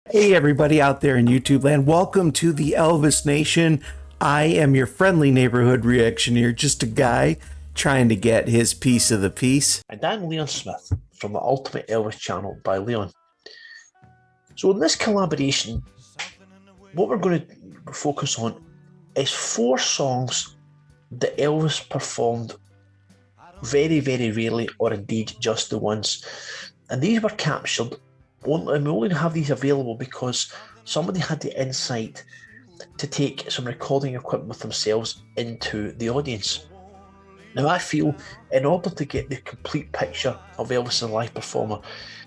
Hey, everybody out there in YouTube land. Welcome to the Elvis Nation. I am your friendly neighborhood reactioneer, just a guy trying to get his piece of the piece. And I'm Leon Smith from the Ultimate Elvis channel by Leon. So in this collaboration, what we're going to focus on is 4 songs that Elvis performed very, very rarely, or indeed just the once. And these were captured, and we only have these available because somebody had the insight to take some recording equipment with themselves into the audience. Now I feel in order to get the complete picture of Elvis as a live performer,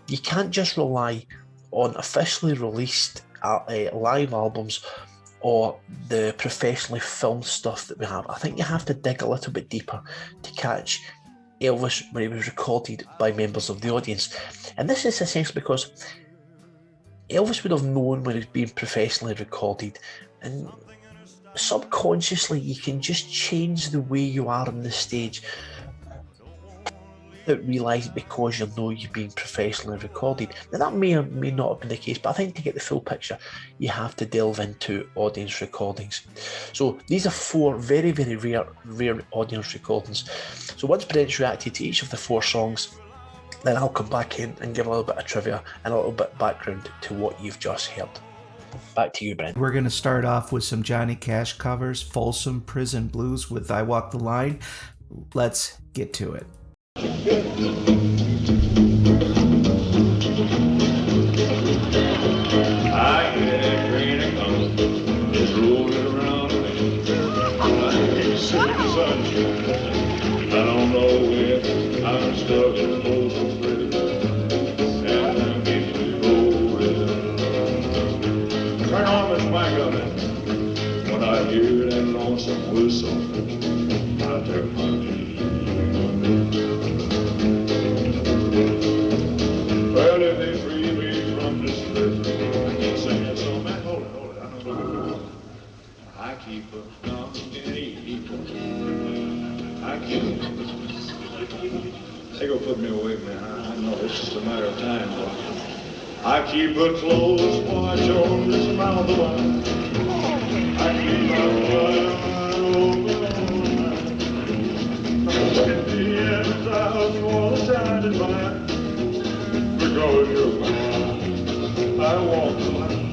you can't just rely on officially released live albums or the professionally filmed stuff that we have. I think you have to dig a little bit deeper to catch Elvis when he was recorded by members of the audience. And this is essentially because Elvis would have known when he was being professionally recorded, and subconsciously you can just change the way you are on the stage without realising, because you know you're being professionally recorded. Now that may or may not have been the case, but I think to get the full picture you have to delve into audience recordings. So these are 4 very, very rare audience recordings. So once Brent's reacted to each of the 4 songs, then I'll come back in and give a little bit of trivia and a little bit of background to what you've just heard. Back to you, Brent. We're going to start off with some Johnny Cash covers, Folsom Prison Blues with I Walk the Line. Let's get to it. I get a green accountant just rolling around me. I ain't seen the sunshine. I don't know when I'm stuck in Folsom Prison, and I'm getting rolling. Turn on this wagon when I hear that lonesome whistle. I turn my head. Well, if they free me from this prison, I can't sing that song, man. Hold it, I know. I keep a I keep. They gonna put me away, man. I know it's just a matter of time, boy. I keep a close watch on this mouth of wine. I keep my blood open all night. At the end, I'll fall down in mine. Because you're mine, I walk the line.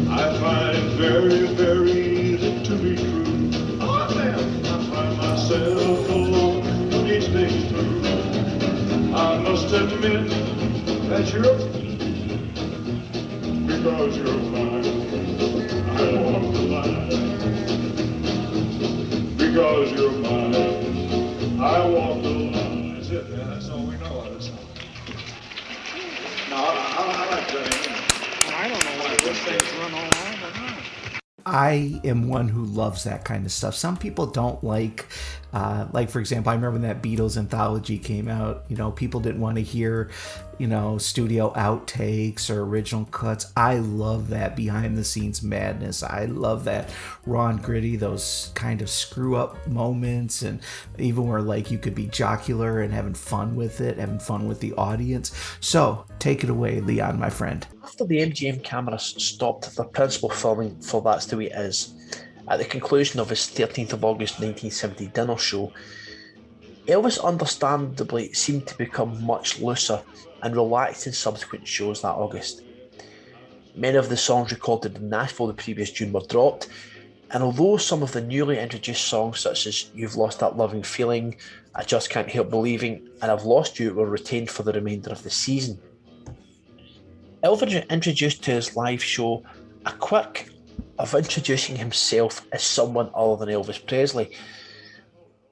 I find it very, very easy to be true. Oh, man. I find myself alone each day through. I must admit that you're because you're mine. I walk the line. Because you're mine, I walk the line. That's it, man. That's all we know of this song. No, I like that. I don't know why this thing's run all on, but no. I am one who loves that kind of stuff. Some people don't like for example, I remember when that Beatles anthology came out, people didn't want to hear, studio outtakes or original cuts. I love that behind the scenes madness. I love that raw and gritty, those kind of screw up moments, and even where you could be jocular and having fun with it, having fun with the audience. So take it away, Leon, my friend. After the MGM cameras stopped their principal filming for That's the Way It Is, at the conclusion of his 13th of August 1970 dinner show, Elvis understandably seemed to become much looser and relaxed in subsequent shows that August. Many of the songs recorded in Nashville the previous June were dropped, and although some of the newly introduced songs such as You've Lost That Loving Feeling, I Just Can't Help Believing, and I've Lost You were retained for the remainder of the season. Elvis introduced to his live show a quirk of introducing himself as someone other than Elvis Presley,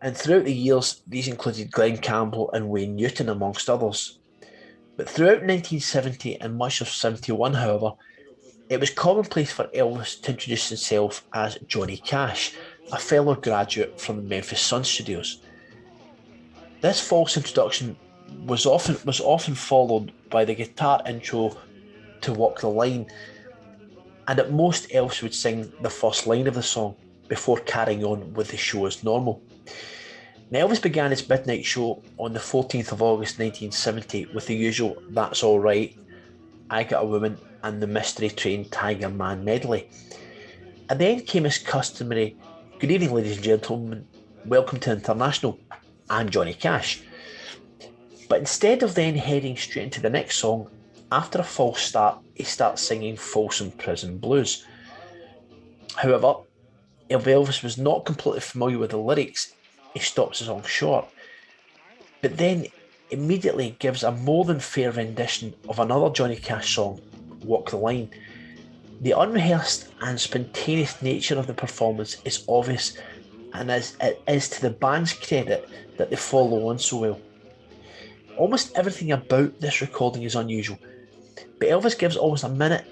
and throughout the years these included Glen Campbell and Wayne Newton amongst others. But throughout 1970 and much of 71, however, it was commonplace for Elvis to introduce himself as Johnny Cash, a fellow graduate from the Memphis Sun Studios. This false introduction was often followed by the guitar intro to Walk the Line, and at most Elvis would sing the first line of the song before carrying on with the show as normal. Now, Elvis began his midnight show on the 14th of August 1970 with the usual That's Alright, I Got a Woman and the Mystery Train Tiger Man medley. And then came his customary Good evening, ladies and gentlemen, welcome to International, I'm Johnny Cash. But instead of then heading straight into the next song, after a false start, he starts singing Folsom Prison Blues. However, if Elvis was not completely familiar with the lyrics, he stops the song short, but then immediately gives a more than fair rendition of another Johnny Cash song, Walk the Line. The unrehearsed and spontaneous nature of the performance is obvious, and it is to the band's credit that they follow on so well. Almost everything about this recording is unusual, but Elvis gives almost a minute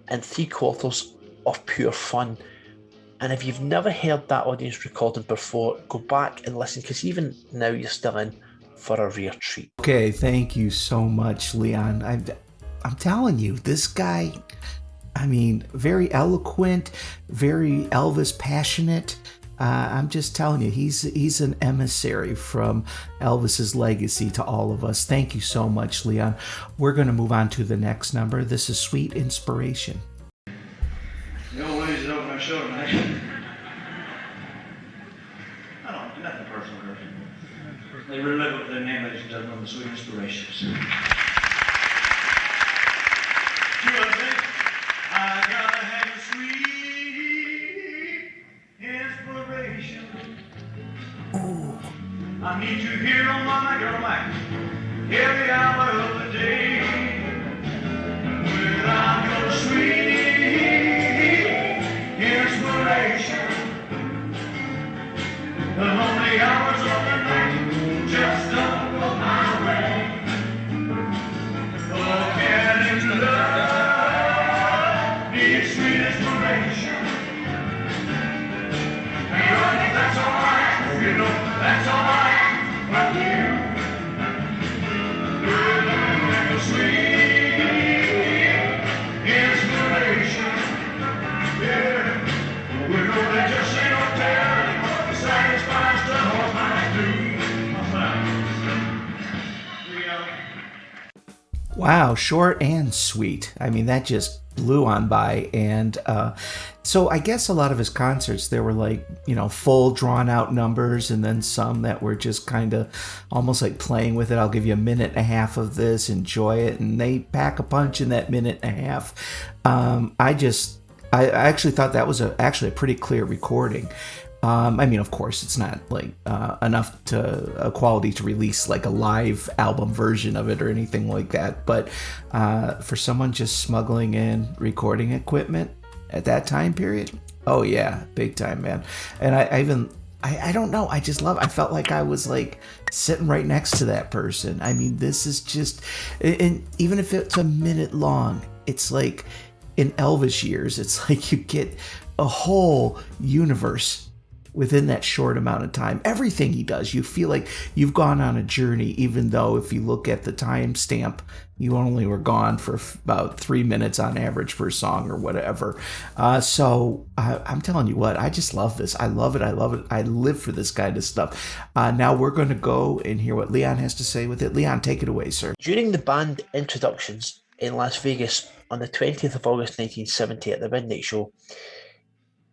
and 3/4 of pure fun. And if you've never heard that audience recording before, go back and listen, because even now you're still in for a rare treat. Okay, thank you so much, Leon. I'm telling you, this guy, I mean, very eloquent, very Elvis passionate. I'm just telling you, he's an emissary from Elvis's legacy to all of us. Thank you so much, Leon. We're going to move on to the next number. This is Sweet Inspiration. The old ladies that open our show tonight. I don't do nothing personal, girl. They really live up to their name, ladies and gentlemen, the Sweet Inspirations. You understand? I gotta have a sweet inspiration. Ooh. I need you here on my girl Mike every hour of the day. Without your sweet inspiration, the lonely hours of the night just don't go my way. Oh, can love be sweet inspiration? And that's alright, you know, that's alright with you. With a sweet inspiration, yeah. We know that just ain't no telling what the satisfies to all minds do. Wow, short and sweet. I mean, that just blew on by. And so I guess a lot of his concerts, there were like, you know, full drawn out numbers, and then some that were just kind of almost like playing with it. I'll give you a minute and a half of this, enjoy it. And they pack a punch in that minute and a half. I actually thought that was actually a pretty clear recording. I mean, of course, it's not like enough to a quality to release like a live album version of it or anything like that. But for someone just smuggling in recording equipment at that time period, oh yeah, big time, man. And I don't know, I just love it. I felt like I was like sitting right next to that person. I mean, this is just, and even if it's a minute long, it's like in Elvis years, it's like you get a whole universe within that short amount of time. Everything he does, you feel like you've gone on a journey, even though if you look at the timestamp, you only were gone for about 3 minutes on average per song or whatever. So I'm telling you what, I just love this. I love it. I love it. I live for this kind of stuff. Now we're going to go and hear what Leon has to say with it. Leon, take it away, sir. During the band introductions in Las Vegas on the 20th of August 1970 at the Midnight Show,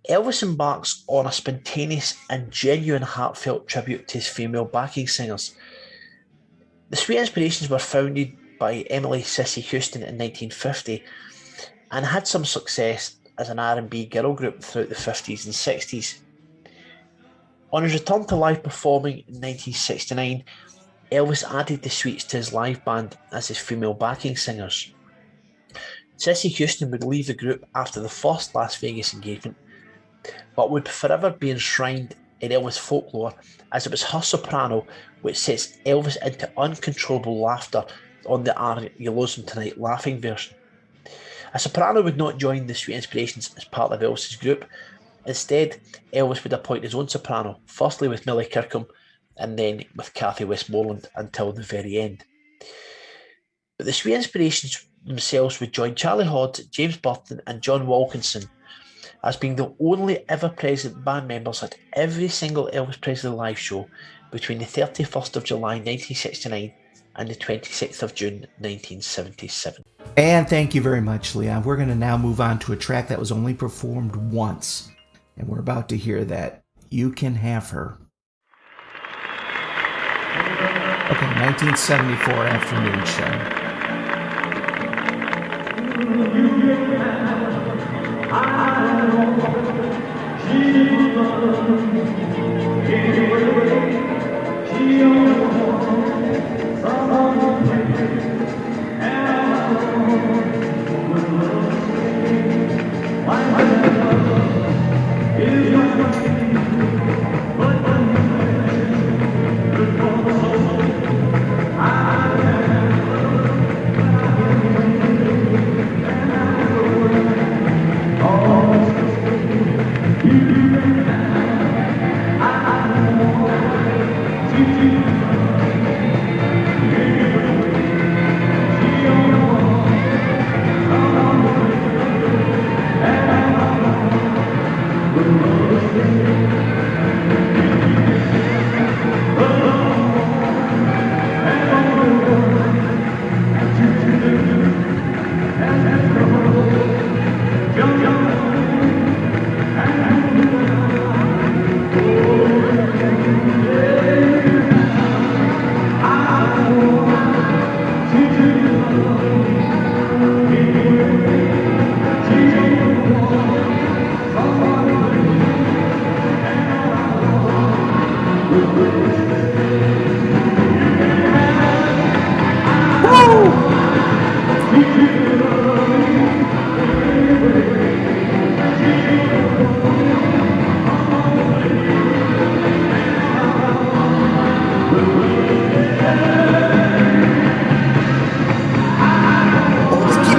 Elvis embarks on a spontaneous and genuine heartfelt tribute to his female backing singers. The Sweet Inspirations were founded by Emily Sissy Houston in 1950 and had some success as an R&B girl group throughout the 50s and 60s. On his return to live performing in 1969, Elvis added the Sweets to his live band as his female backing singers. Sissy Houston would leave the group after the first Las Vegas engagement, but would forever be enshrined in Elvis folklore, as it was her soprano which sets Elvis into uncontrollable laughter on the 𝐼𝐿 Tonight laughing version. A soprano would not join the Sweet Inspirations as part of Elvis's group. Instead, Elvis would appoint his own soprano, firstly with Millie Kirkham and then with Kathy Westmoreland until the very end. But the Sweet Inspirations themselves would join Charlie Hodge, James Burton and John Wilkinson as being the only ever-present band members at every single Elvis Presley live show, between the 31st of July 1969 and the 26th of June 1977. And thank you very much, Leon. We're going to now move on to a track that was only performed once. And we're about to hear that. You Can Have Her. Okay, 1974 afternoon show.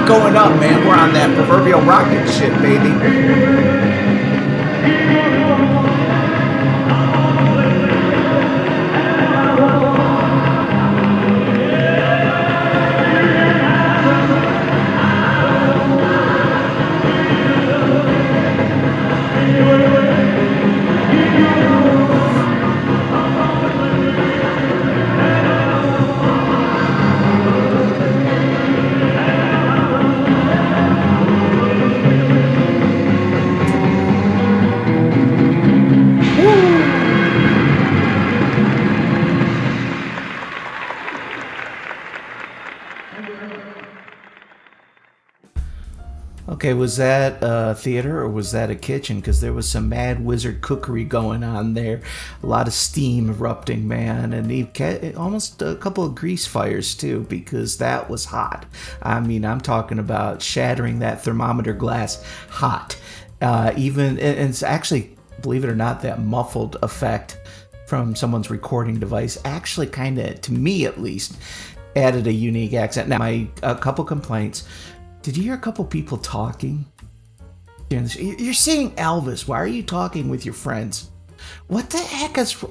Going up, man. We're on that proverbial rocket ship, baby. Okay, was that a theater or was that a kitchen? Because there was some mad wizard cookery going on there. A lot of steam erupting, man. And almost a couple of grease fires, too, because that was hot. I mean, I'm talking about shattering that thermometer glass hot. And it's actually, believe it or not, that muffled effect from someone's recording device actually kind of, to me at least, added a unique accent. Now, a couple complaints. Did you hear a couple people talking? You're seeing Elvis. Why are you talking with your friends? What the heck is...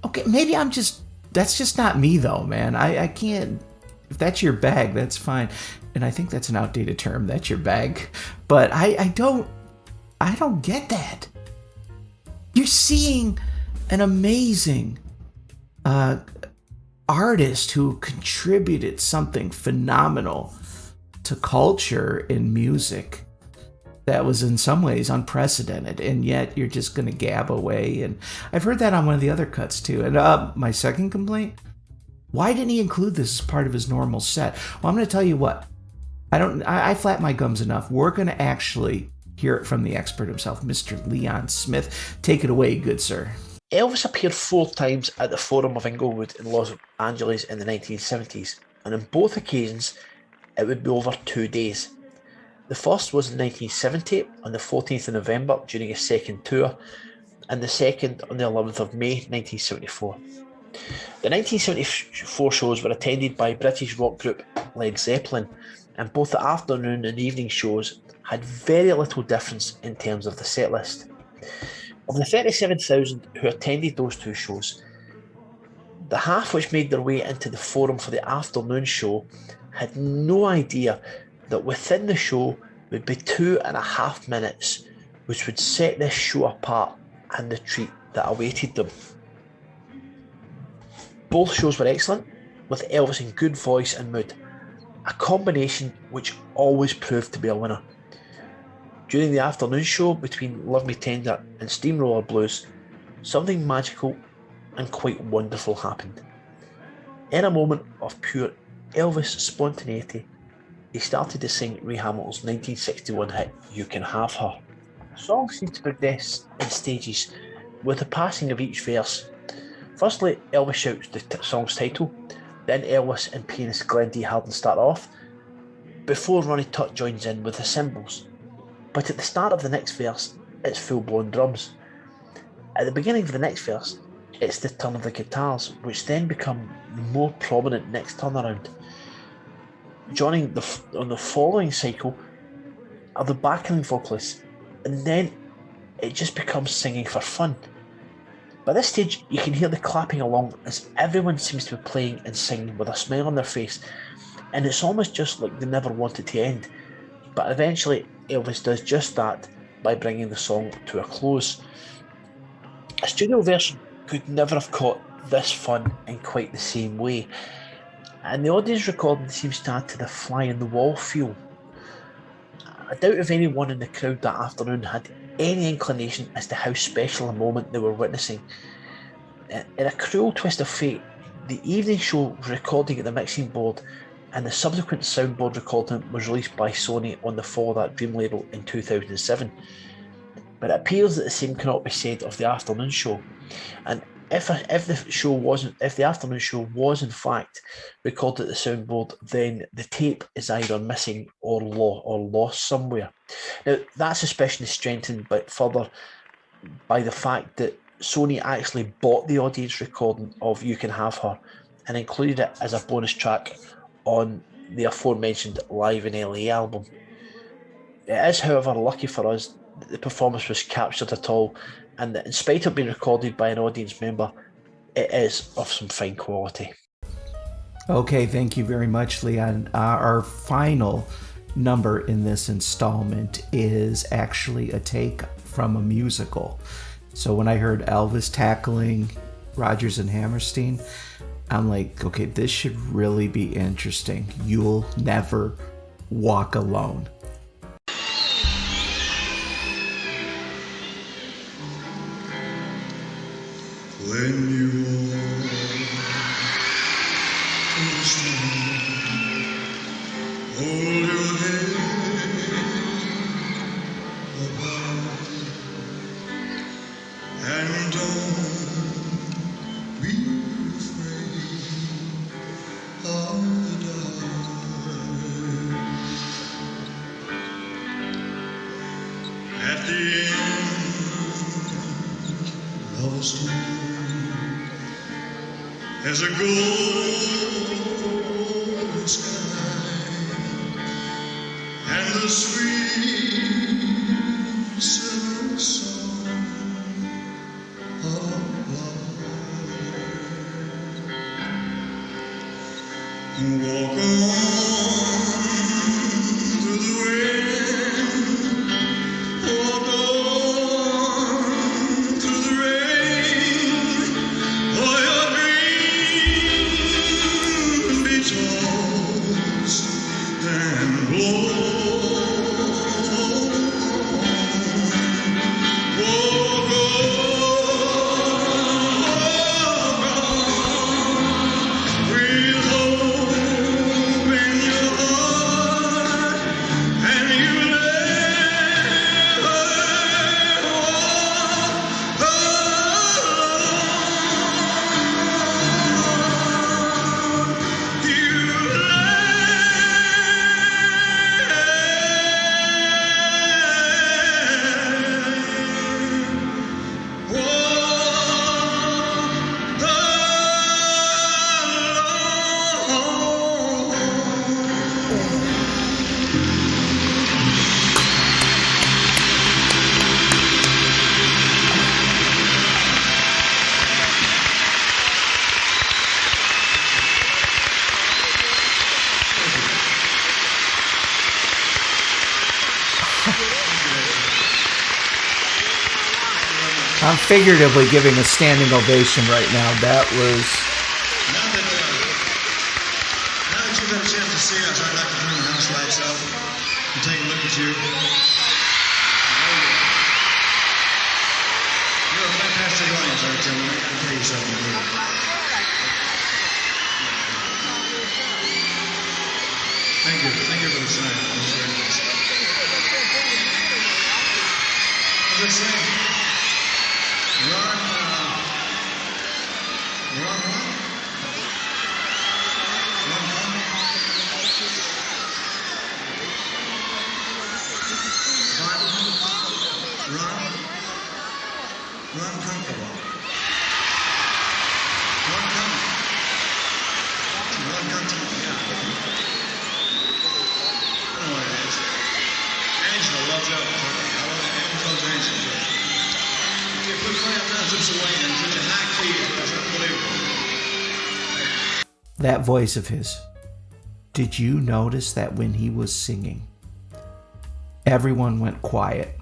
Okay, maybe that's just not me, though, man. I can't... If that's your bag, that's fine. And I think that's an outdated term. That's your bag. But I don't get that. You're seeing an amazing artist who contributed something phenomenal to culture in music that was in some ways unprecedented, and yet you're just going to gab away. And I've heard that on one of the other cuts too. And my second complaint, why didn't he include this as part of his normal set? Well, I'm going to tell you what, I flap my gums enough. We're going to actually hear it from the expert himself, Mr. Leon Smith. Take it away, good sir. Elvis appeared 4 times at the Forum of Inglewood in Los Angeles in the 1970s, and on both occasions it would be over 2 days. The first was in 1970 on the 14th of November during his second tour, and the second on the 11th of May 1974. The 1974 shows were attended by British rock group Led Zeppelin, and both the afternoon and evening shows had very little difference in terms of the set list. Of the 37,000 who attended those 2 shows, the half which made their way into the Forum for the afternoon show had no idea that within the show would be 2.5 minutes which would set this show apart and the treat that awaited them. Both shows were excellent, with Elvis in good voice and mood, a combination which always proved to be a winner. During the afternoon show between Love Me Tender and Steamroller Blues, something magical and quite wonderful happened. In a moment of pure Elvis spontaneity, he started to sing Ray Hamilton's 1961 hit You Can Have Her. The song seemed to progress in stages, with the passing of each verse. Firstly, Elvis shouts the song's title, then Elvis and pianist Glenn D. Hardin start off, before Ronnie Tutt joins in with the cymbals. But at the start of the next verse, it's full-blown drums. At the beginning of the next verse, it's the turn of the guitars, which then become more prominent next turn around. Joining on the following cycle are the backing vocalists, and then it just becomes singing for fun. By this stage, you can hear the clapping along as everyone seems to be playing and singing with a smile on their face, and it's almost just like they never want it to end. But eventually, Elvis does just that by bringing the song to a close. A studio version could never have caught this fun in quite the same way, and the audience recording seems to add to the fly-on-the-wall feel. I doubt if anyone in the crowd that afternoon had any inclination as to how special a moment they were witnessing. In a cruel twist of fate, the evening show recording at the mixing board and the subsequent soundboard recording was released by Sony on the Follow That Dream label in 2007. But it appears that the same cannot be said of the afternoon show. And if the afternoon show was in fact recorded at the soundboard, then the tape is either missing or lost somewhere. Now, that suspicion is strengthened further by the fact that Sony actually bought the audience recording of You Can Have Her and included it as a bonus track on the aforementioned Live in LA album. It is, however, lucky for us that the performance was captured at all, and that in spite of being recorded by an audience member, it is of some fine quality. Okay, thank you very much, Leon. Our final number in this installment is actually a take from a musical. So when I heard Elvis tackling Rodgers and Hammerstein, I'm like, okay, this should really be interesting. You'll never walk alone. When you walk in the snow, hold your head up high and don't be afraid of the dark. At the end of a storm, there's a golden sky and the sweet silver song of love. Walk on through the wind, walk on through the rain, for your dream be tossed and blown. Walk on, with hope in your heart, and you never walk alone. You I'm figuratively giving a standing ovation right now. That was you've had a chance to see us, I'd like to turn the house lights up and take a look at you. You're a fantastic audience, 𝐼𝐿𝐴. I can tell you something here. Thank you. Thank you for the sign. That was very nice. As I say, run. Run comfortable. Run comfortable. Run comfortable, yeah. I know what it is. Angela loves Elvis. Elvis loves Angela. You put playing up there 𝐿𝐴 in such a high key, it's unbelievable. That voice of his. Did you notice that when he was singing, everyone went quiet?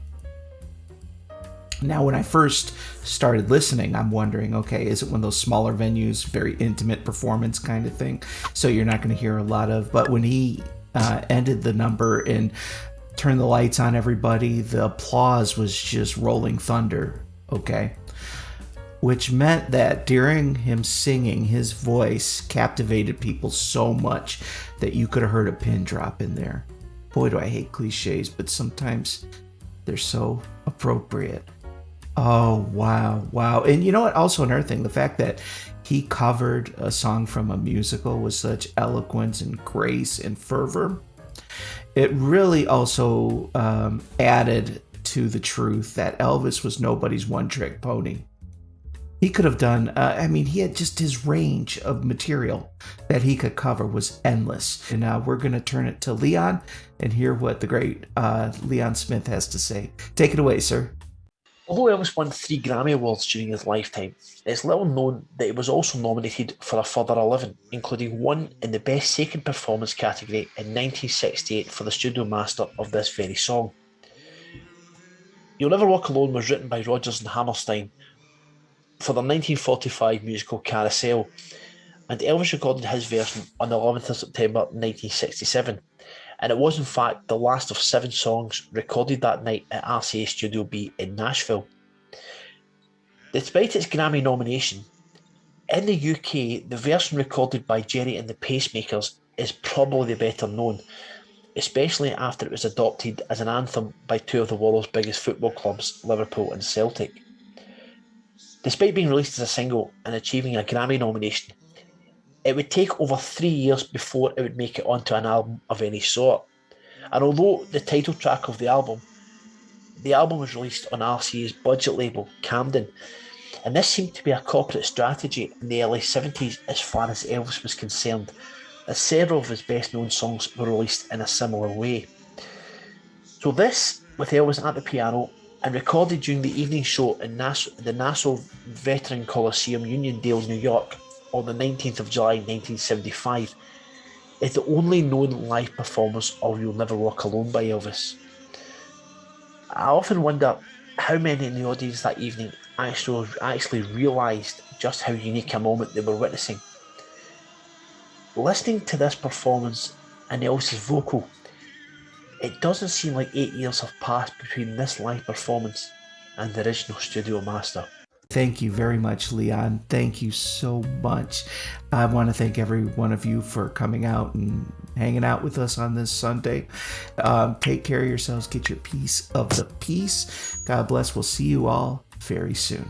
Now, when I first started listening, I'm wondering, okay, is it one of those smaller venues, very intimate performance kind of thing? So you're not going to hear a lot of, but when he ended the number and turned the lights on everybody, the applause was just rolling thunder, okay? Which meant that during him singing, his voice captivated people so much that you could have heard a pin drop in there. Boy, do I hate cliches, but sometimes they're so appropriate. Oh, wow. And you know what? Also another thing, the fact that he covered a song from a musical with such eloquence and grace and fervor, it really also added to the truth that Elvis was nobody's one-trick pony. He could have done, he had just his range of material that he could cover was endless. And now we're going to turn it to Leon and hear what the great Leon Smith has to say. Take it away, sir. Although Elvis won 3 Grammy Awards during his lifetime, it's little known that he was also nominated for a further 11, including one in the Best Second Performance category in 1968 for the studio master of this very song. You'll Never Walk Alone was written by Rodgers and Hammerstein for the 1945 musical 𝐿𝐴, and Elvis recorded his version on the 11th of September 1967, and it was in fact the last of 7 songs recorded that night at RCA Studio B in Nashville. Despite its Grammy nomination, in the UK the version recorded by Gerry and the Pacemakers is probably the better known, especially after it was adopted as an anthem by 2 of the world's biggest football clubs, Liverpool and Celtic. Despite being released as a single and achieving a Grammy nomination, it would take over 3 years before it would make it onto an album of any sort. And although the title track of the album was released on RCA's budget label, Camden, and this seemed to be a corporate strategy in the early 70s as far as Elvis was concerned, as several of his best known songs were released in a similar way. So this, with Elvis at the piano, and recorded during the evening show in the Nassau Veteran Coliseum, Uniondale, New York, on the 19th of July 1975, is the only known live performance of You'll Never Walk Alone by Elvis. I often wonder how many in the audience that evening actually realised just how unique a moment they were witnessing. Listening to this performance and Elvis's vocal, it doesn't seem like 8 years have passed between this live performance and the original studio master. Thank you very much, Leon. Thank you so much. I want to thank every one of you for coming out and hanging out with us on this Sunday. Take care of yourselves. Get your piece of the peace. God bless. We'll see you all very soon.